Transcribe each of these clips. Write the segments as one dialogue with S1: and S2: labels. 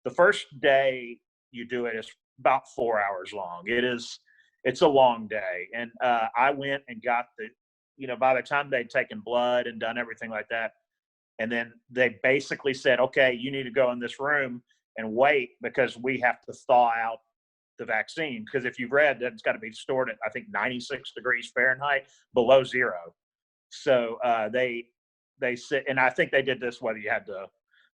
S1: the first day you do it is about 4 hours long. It's a long day. And I went and got by the time they'd taken blood and done everything like that, and then they basically said, okay, you need to go in this room and wait because we have to thaw out the vaccine. Because if you've read that, it's got to be stored at, I think, 96 degrees Fahrenheit, below zero. So they said, and I think they did this whether you had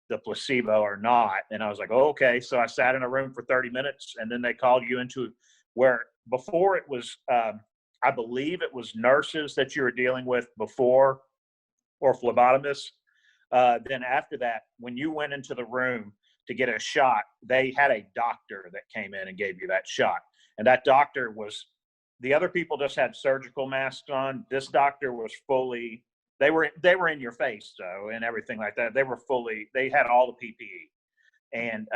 S1: the placebo or not. And I was like, oh, okay. So I sat in a room for 30 minutes, and then they called you into where before it was, I believe it was nurses that you were dealing with before, or phlebotomists. Then after that, when you went into the room to get a shot, they had a doctor that came in and gave you that shot. And that doctor the other people just had surgical masks on. This doctor was fully, they were in your face though, and everything like that. They had all the PPE. And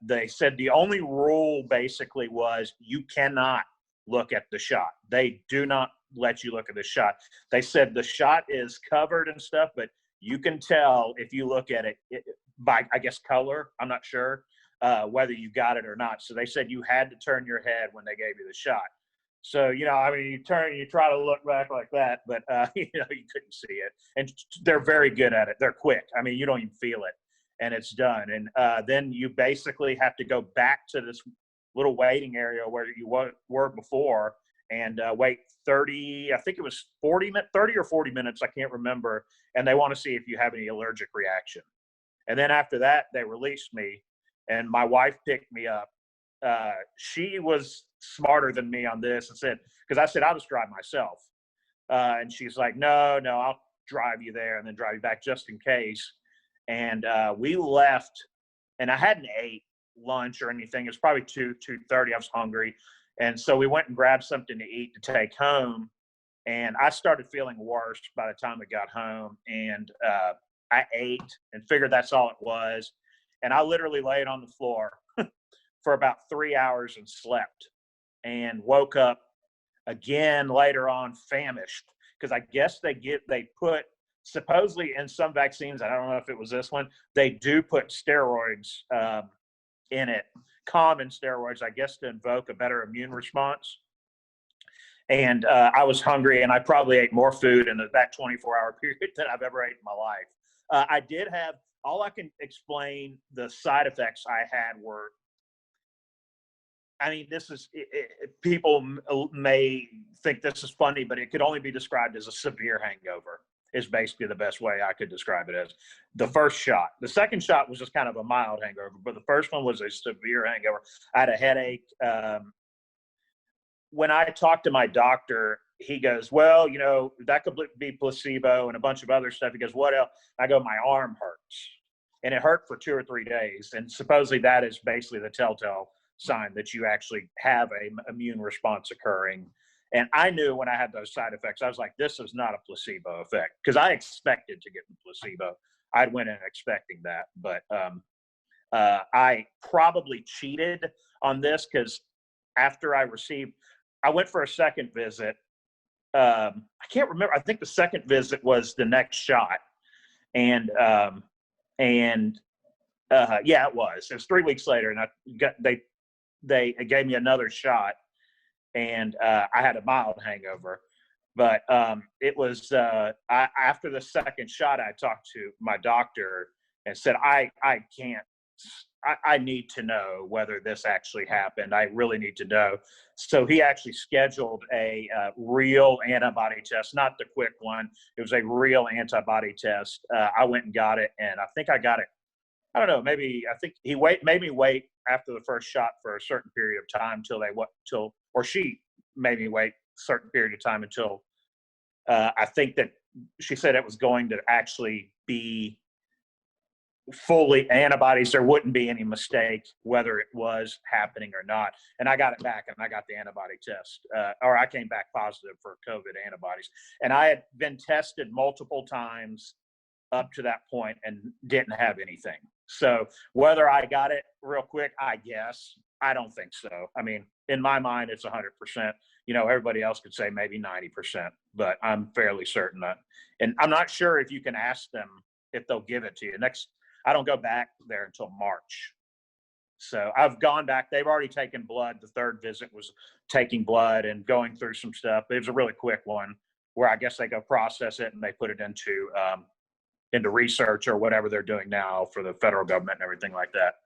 S1: they said the only rule basically was you cannot look at the shot. They do not let you look at the shot. They said the shot is covered and stuff, but you can tell if you look at it by, I guess, color. I'm not sure whether you got it or not. So they said you had to turn your head when they gave you the shot. So, you try to look back like that, but, you couldn't see it. And they're very good at it. They're quick. I mean, you don't even feel it, and it's done. And then you basically have to go back to this little waiting area where you were before and wait 30 or 40 minutes. I can't remember. And they want to see if you have any allergic reaction. And then after that, they released me, and my wife picked me up. She was smarter than me on this and said, because I said, I'll just drive myself. And she's like, no, I'll drive you there and then drive you back just in case. And we left, and I hadn't ate lunch or anything. It was probably 2:30. I was hungry. And so we went and grabbed something to eat to take home. And I started feeling worse by the time we got home. And I ate and figured that's all it was. And I literally laid on the floor for about 3 hours and slept, and woke up again later on famished, because I guess they put supposedly in some vaccines, I don't know if it was this one, they do put steroids in it, common steroids, I guess, to invoke a better immune response. And I was hungry, and I probably ate more food in that 24-hour period than I've ever ate in my life. I did have, all I can explain the side effects I had were, I mean, people may think this is funny, but it could only be described as a severe hangover, is basically the best way I could describe it as. The first shot. The second shot was just kind of a mild hangover, but the first one was a severe hangover. I had a headache. When I talked to my doctor, he goes, well, that could be placebo and a bunch of other stuff. He goes, what else? I go, my arm hurts. And it hurt for 2 or 3 days. And supposedly that is basically the telltale sign that you actually have an immune response occurring. And I knew when I had those side effects, I was like, this is not a placebo effect, because I expected to get the placebo. I went in expecting that, but I probably cheated on this, because after I went for a second visit. I can't remember. I think the second visit was the next shot. And yeah, it was 3 weeks later, and they gave me another shot, and I had a mild hangover. But it was after the second shot, I talked to my doctor and said, I can't. I need to know whether this actually happened. I really need to know. So he actually scheduled a real antibody test, not the quick one. It was a real antibody test. I went and got it, and I think I got it. I don't know. I think he made me wait after the first shot for a certain period of time or she made me wait a certain period of time until I think that she said it was going to actually be fully antibodies. There wouldn't be any mistake whether it was happening or not. And I got it back, and I got the antibody test, or I came back positive for COVID antibodies. And I had been tested multiple times up to that point and didn't have anything. So whether I got it real quick, I guess, I don't think so. I mean, in my mind, it's 100%. Everybody else could say maybe 90%, but I'm fairly certain that. And I'm not sure if you can ask them if they'll give it to you. I don't go back there until March. So I've gone back. They've already taken blood. The third visit was taking blood and going through some stuff. It was a really quick one where I guess they go process it and they put it into research or whatever they're doing now for the federal government and everything like that.